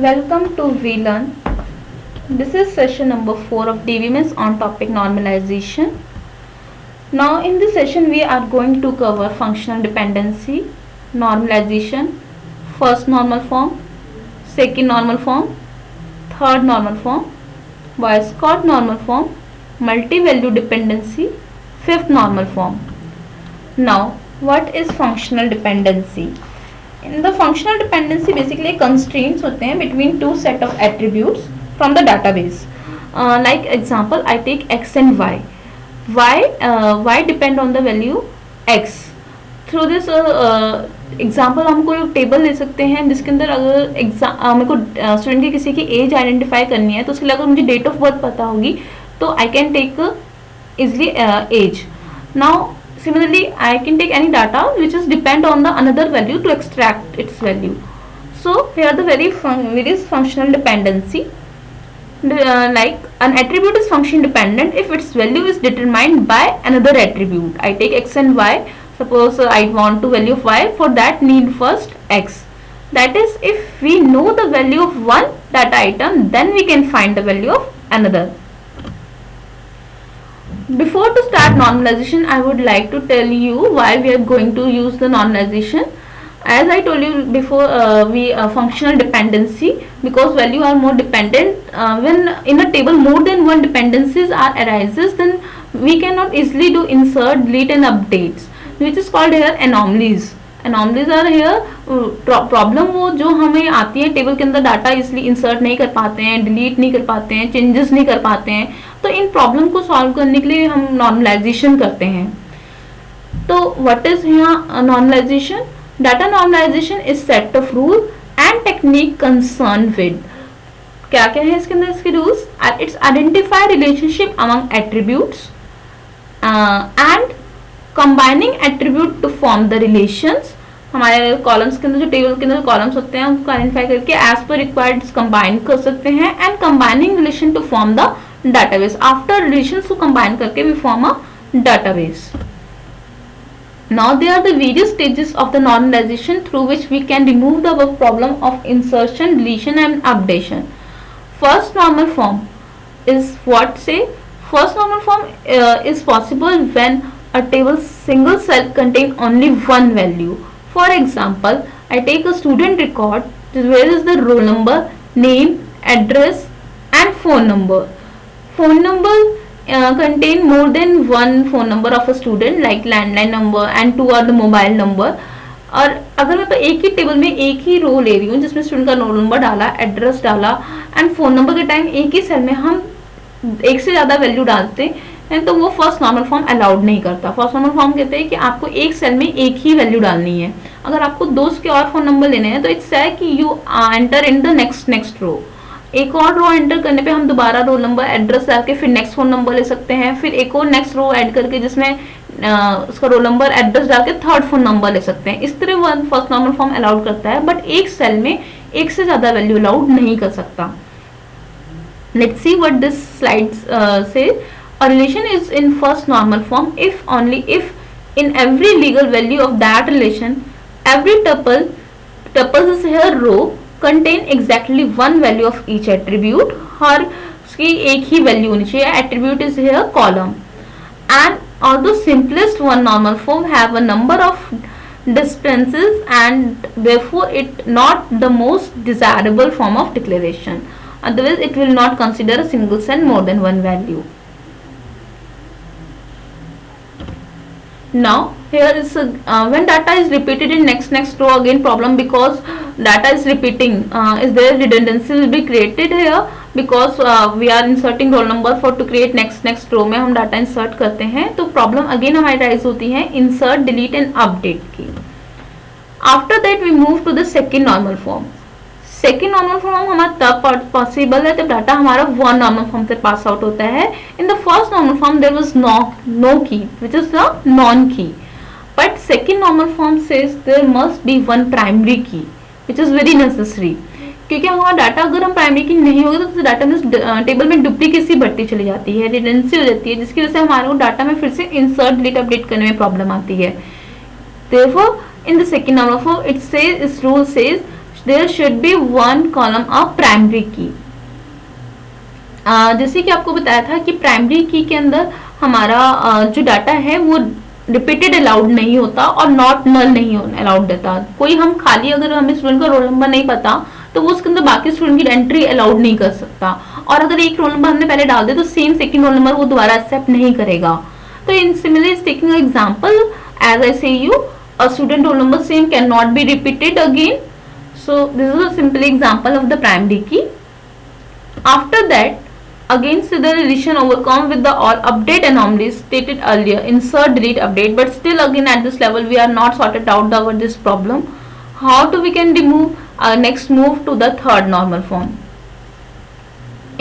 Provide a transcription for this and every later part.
Welcome to VLearn. This is session number 4 of DVMS on topic normalization. Now in this session we are going to cover functional dependency, normalization, first normal form, second normal form, third normal form, Boyce-Codd normal form, multi-value dependency, fifth normal form. Now what is functional dependency? In the functional dependency basically constraints होते हैं between two set of attributes from the database. Like example, I take x and y. Y depend on the value x. Through this example हम कोई table ले सकते हैं जिसके अंदर अगर मेरे को स्टूडेंट की किसी की एज आइडेंटिफाई करनी है तो उसके लिए अगर मुझे डेट ऑफ बर्थ पता होगी तो I can take easily age. Now similarly I can take any data which is depend on the another value to extract its value. So here the various functional dependency. Like an attribute is function dependent if its value is determined by another attribute. I take x and y. Suppose I want to value of y, for that need first x. That is, if we know the value of one data item, then we can find the value of another. Before to start normalization, I would like to tell you why we are going to use the normalization. As I told you before, functional dependency, because value are more dependent. When in a table more than one dependencies are arises, then we cannot easily do insert, delete and updates, which is called here anomalies. Anomalies are here problem वो जो हमें आती है table के अंदर data इसलिए insert नहीं कर पाते हैं, डिलीट नहीं कर पाते हैं, चेंजेस नहीं कर पाते हैं. तो इन प्रॉब्लम को सॉल्व करने के लिए हम नॉर्मलाइजेशन करते हैं. तो व्हाट इज यहाँ normalisation? Data normalisation is set of rule and technique concern with. क्या क्या है इसके अंदर इसके rules? It's identify relationship among attributes and combining attribute to form the relations. हमारे कॉलम्स के अंदर जो टेबल के अंदर कॉलम्स होते हैं उनको आइडेंटिफाई करके एज पर रिक्वायर्ड कंबाइन कर सकते हैं. And combining relation to form the database. After relations को combine करके we form a database. Now there are the various stages of the normalization through which we can remove the above problem of insertion, deletion and updation. First normal form is what say? First normal form is possible when a table single cell contain only one value. For example, I take a student record where is the roll number, name, address and phone number. Phone number contain more than one phone number of a student like landline number and two are the mobile number. और अगर मैं तो एक ही table में एक ही रो ले रही हूँ जिसमें स्टूडेंट का रोल नंबर डाला, एड्रेस डाला एंड फोन नंबर के टाइम एक ही सेल में हम एक से ज़्यादा वैल्यू डालते हैं तो वो फर्स्ट नॉर्मल फॉर्म अलाउड नहीं करता. फर्स्ट नॉर्मल फॉर्म कहते हैं कि आपको एक सेल में एक ही वैल्यू डालनी है. अगर आपको दो के और फोन नंबर लेने हैं तो इट्स है कि you enter in the next row. एक और रो एंटर करने पे हम दोबारा रोल नंबर एड्रेस डाल के फिर नेक्स्ट फोन नंबर ले सकते हैं. फिर एक और नेक्स्ट रो ऐड करके जिसमें उसका रोल नंबर एड्रेस डाल के थर्ड फोन नंबर ले सकते हैं. इस तरह वो फर्स्ट नॉर्मल फॉर्म अलाउड करता है बट एक सेल में एक से ज्यादा वैल्यू अलाउड नहीं कर सकता. Let's see what this slide से. A relation is in first normal form if only if in every legal value of that relation every tuples is here row contain exactly one value of each attribute. हर उसकी एक ही value होनी चाहिए. Attribute is here column. And although simplest one normal form have a number of differences and therefore it not the most desirable form of declaration. Otherwise it will not consider a single cell more than one value. Now here is when data is repeated in next row, again problem because data is repeating, is there redundancy will be created here because we are inserting roll number for to create next row में हम data insert करते हैं तो problem again हमारी rise होती है insert, delete and update की. After that we move to the second normal form. Second normal form हमारा तब पॉसिबल है जब डाटा हमारा वन नॉर्मल फॉर्म से पास आउट होता है. In the first normal form there was no key which is the non key. But second normal form says there must be one primary key which is very necessary. क्योंकि हमारा data अगर हम primary की नहीं होगी तो data में table में डुप्लीकेसी बढ़ती चली जाती है, रिडंडेंसी हो जाती है जिसकी वजह से हमारे को डाटा में फिर से इंसर्ट, डिलीट, अपडेट करने में प्रॉब्लम आती है. Therefore in the second normal form it says, its rule says there should be one column of primary key. जैसे कि आपको बताया था कि प्राइमरी की के अंदर हमारा जो डाटा है वो रिपीटेड अलाउड नहीं होता और नॉट नल नहीं अलाउड रहता. कोई हम खाली अगर हमें स्टूडेंट का रोल नंबर नहीं पता तो वो उसके अंदर बाकी स्टूडेंट की एंट्री अलाउड नहीं कर सकता. और अगर एक रोल नंबर हमने पहले डाल दिया तो सेम सेकंड रोल नंबर वो दोबारा एक्सेप्ट नहीं करेगा. तो in similar is taking a example as I say you a student roll number same can not be repeated again. So this is a simple example of the primary key. After that again the relation overcome with the all update anomalies stated earlier, insert delete update, but still again at this level we are not sorted out over this problem. How do we can remove next move to the third normal form.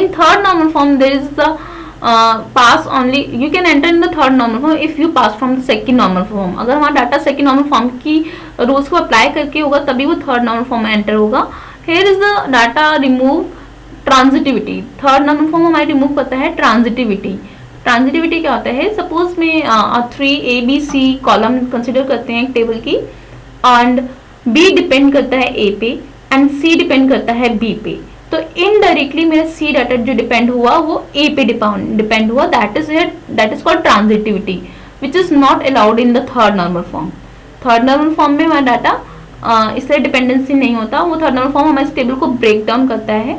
In third normal form there is the pass only, you can enter in the third normal form if you pass from the second normal form. अगर हमारा data second normal form की rules को apply करके होगा तभी वो third normal form में enter होगा. Here is the data remove transitivity. Third normal form हमारी रिमूव करता है ट्रांजिटिविटी. ट्रांजिटिविटी क्या होता है, सपोज में 3 ABC कॉलम कंसिडर करते हैं एक टेबल की एंड B डिपेंड करता है A पे एंड C डिपेंड करता है B पे. तो इनडायरेक्टली मेरा C डाटा जो डिपेंड हुआ वो A पे डिपेंड हुआ. That is called transitivity which is not allowed in the third normal form. Third normal form में हमारा डाटा इसलिए डिपेंडेंसी नहीं होता. वो थर्ड नॉर्मल फॉर्म हमारे इस टेबल को ब्रेक डाउन करता है.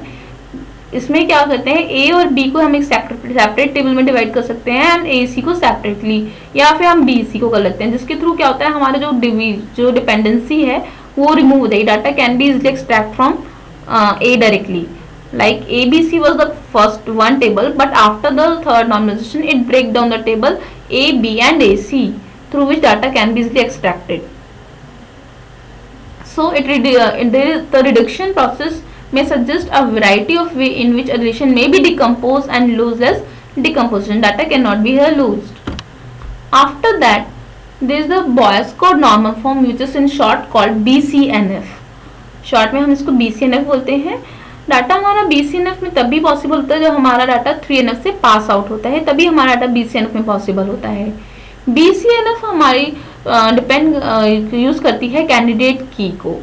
इसमें क्या करते हैं, ए और बी को हम एक सेपरेट टेबल में डिवाइड कर सकते हैं एंड ए सी को सेपरेटली, या फिर हम बी सी को कर लेते हैं, जिसके थ्रू क्या होता है हमारा जो डिपेंडेंसी है वो रिमूव हो जाएगी. Data can be easily extract from A directly. Like A B C was the first one table but after the third normalisation it break down the table A B and A C through which data can be easily extracted. So the reduction process may suggest a variety of way in which a relation may be decomposed and lose as decomposition. Data cannot be here lost. After that, there is the Boyce code normal form which is in short called BCNF. Short में हम इसको BCNF बोलते हैं. Data हमारा BCNF में तभी possible होता है जब हमारा डाटा 3NF से पास आउट होता है, तभी हमारा डाटा BCNF में पॉसिबल होता है. BCNF हमारी डिपेंड यूज करती है कैंडिडेट की को.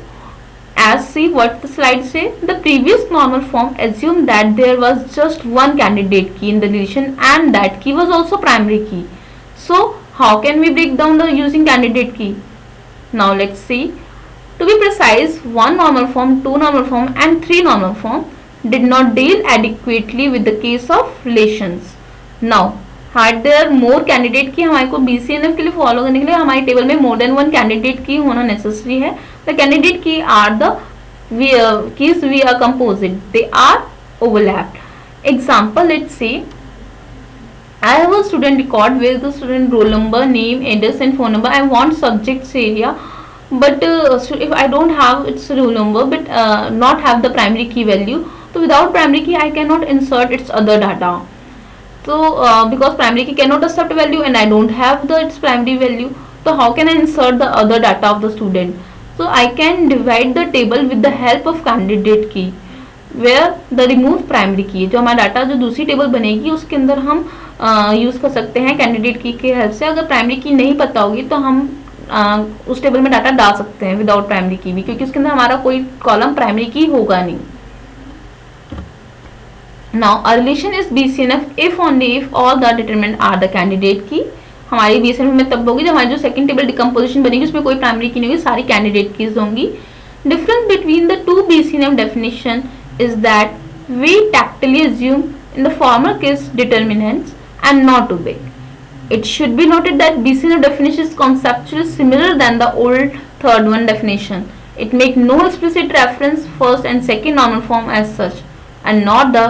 As see what the slide say, the previous normal form assumed that there was just one candidate key in the relation and that key was also primary key. So how can we break down the using candidate key? Now let's see. To be precise, one normal form, two normal form and three normal form did not deal adequately with the case of relations. Now had there more candidate key, हमारे को BCNF के लिए follow करने के लिए हमारी table में more than one candidate key होना नेसेसरी है. The candidate key are the keys we are composite. They are overlapped. Example, let's say I have a student record where the student roll number, name, address and phone number. I want subject's area, but if I don't have its roll number but not have the primary key value, so without primary key I cannot insert its other data. So because primary key cannot accept value and I don't have its primary value, so how can I insert the other data of the student? So I can divide the table with the help of candidate key where the remove primary key. जो हमारा data जो दूसरी table बनेगी उसके अंदर हम use कर सकते हैं कैंडिडेट की के हेल्प से. अगर प्राइमरी की नहीं पता होगी तो हम उस टेबल में डाटा डाल सकते हैं विदाउट प्राइमरी की भी, क्योंकि उसके अंदर हमारा कोई कॉलम प्राइमरी की होगा नहीं. Now a relation is BCNF if only if all the determinant are the candidate key. हमारी BCNF में तब होगी जब हमारी जो सेकंड टेबल डिकम्पोजिशन बनेगी उसमें कोई प्राइमरी की नहीं होगी, सारी कैंडिडेट कीज होंगी. Difference between the two BCNF definition is that we tactily assume in the former case determinants and not too big. It should be noted that BCNF definition is conceptually similar than the old third one definition. It makes no explicit reference first and second normal form as such and not the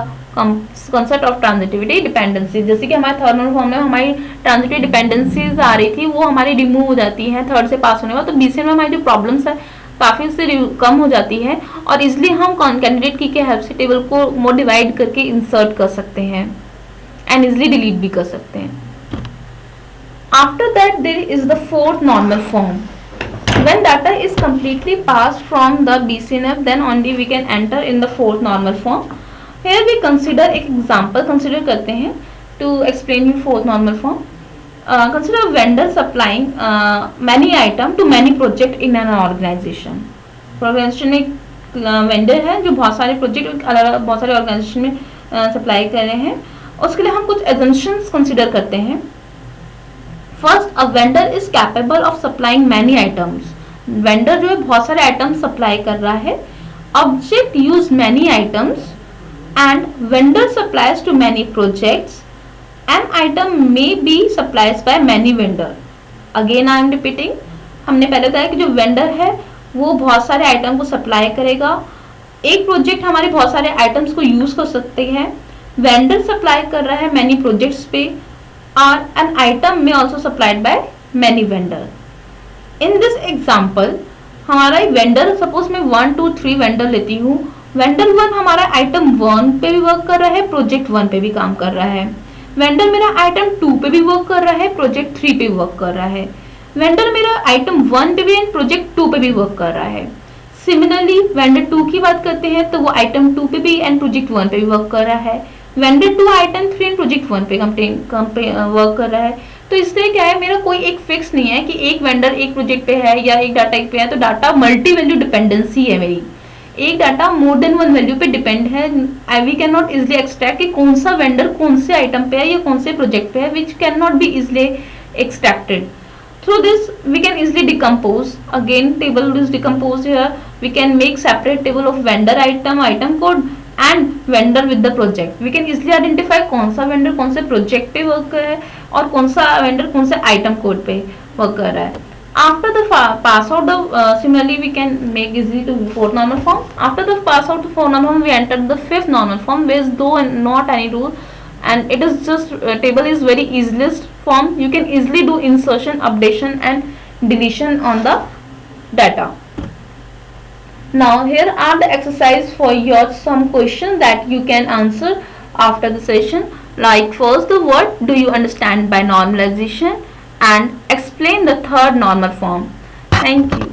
concept of transitivity dependency. जैसे कि हमारे third normal form में हमारी transitive dependencies आ रही थी वो हमारी remove हो जाती हैं थर्ड से पास होने में, तो BCNF में हमारी जो प्रॉब्लम्स है काफ़ी उससे कम हो जाती है और इसलिए हम कैंडिडेट की के हेल्प से टेबल को मोर डिवाइड करके इंसर्ट कर सकते हैं एंड इजिली डिलीट भी कर सकते हैं. After that there is the fourth normal form. When data is completely passed from the BCNF, then only we can enter in the fourth normal form. Here we consider एक example consider करते हैं to explain you fourth normal form. Consider a vendor supplying many items to many projects in an organization. Organization में vendor है जो बहुत सारे project अलग बहुत सारे ऑर्गेनाइजेशन में सप्लाई कर रहे हैं, उसके लिए हम कुछ एजम्पशंस कंसिडर करते हैं. First, a vendor is capable of supplying many items. Vendor जो है बहुत सारे आइटम्स सप्लाई कर रहा है. Object use many items and vendor supplies to many projects. An item may be supplies by many vendor. Again I am repeating, हमने पहले बताया कि जो वेंडर है वो बहुत सारे आइटम को सप्लाई करेगा. एक प्रोजेक्ट हमारे बहुत सारे आइटम्स को यूज कर सकते हैं. वेंडर सप्लाई कर रहा है मैनी प्रोजेक्ट्स पे, और एन आइटम में also supplied by many vendor. In this example हमारा वेंडर, सपोज मैं 1 2 3 वेंडर लेती हूँ. वेंडर 1 हमारा आइटम 1 पे भी वर्क कर रहा है, प्रोजेक्ट 1 पे भी काम कर रहा है. वेंडर मेरा आइटम 2 पे भी वर्क कर रहा है, प्रोजेक्ट 3 पे वर्क कर रहा है. वेंडर मेरा आइटम 1 पे भी एंड प्रोजेक्ट 2 पे भी वर्क कर रहा है. सिमिलरली वेंडर 2 की बात करते हैं तो वो आइटम 2 पे भी एंड प्रोजेक्ट 1 पे भी वर्क कर रहा है. वेंडर 2 आइटम 3 एंड प्रोजेक्ट 1 पे वर्क कर रहा है. तो इससे क्या है, मेरा कोई एक फिक्स नहीं है कि एक वेंडर एक प्रोजेक्ट पे है या एक डाटा एक पे है. तो डाटा मल्टी वैल्यू डिपेंडेंसी है मेरी. एक data more than one value पे डिपेंड है. We can not easily extract कि कौन सा वेंडर कौन से आइटम पे है या कौन से प्रोजेक्ट पे है, which can not B easily extracted. Through this we can easily decompose. Again, table is decomposed here. We can make separate table of vendor item, item code and vendor with the project. We can easily identify कौन सा vendor कौन से project पे work कर रहा है और कौन सा vendor कौन से item code पे work कर रहा है. After the pass out of similarly we can make easily to fourth normal form. After the pass out the fourth normal form, we enter the fifth normal form, where is though and not any rule, and it is just table is very easiest form. You can easily do insertion, updation and deletion on the data. Now here are the exercise for your some questions that you can answer after the session. Like first, the what do you understand by normalization, and explain the third normal form. Thank you.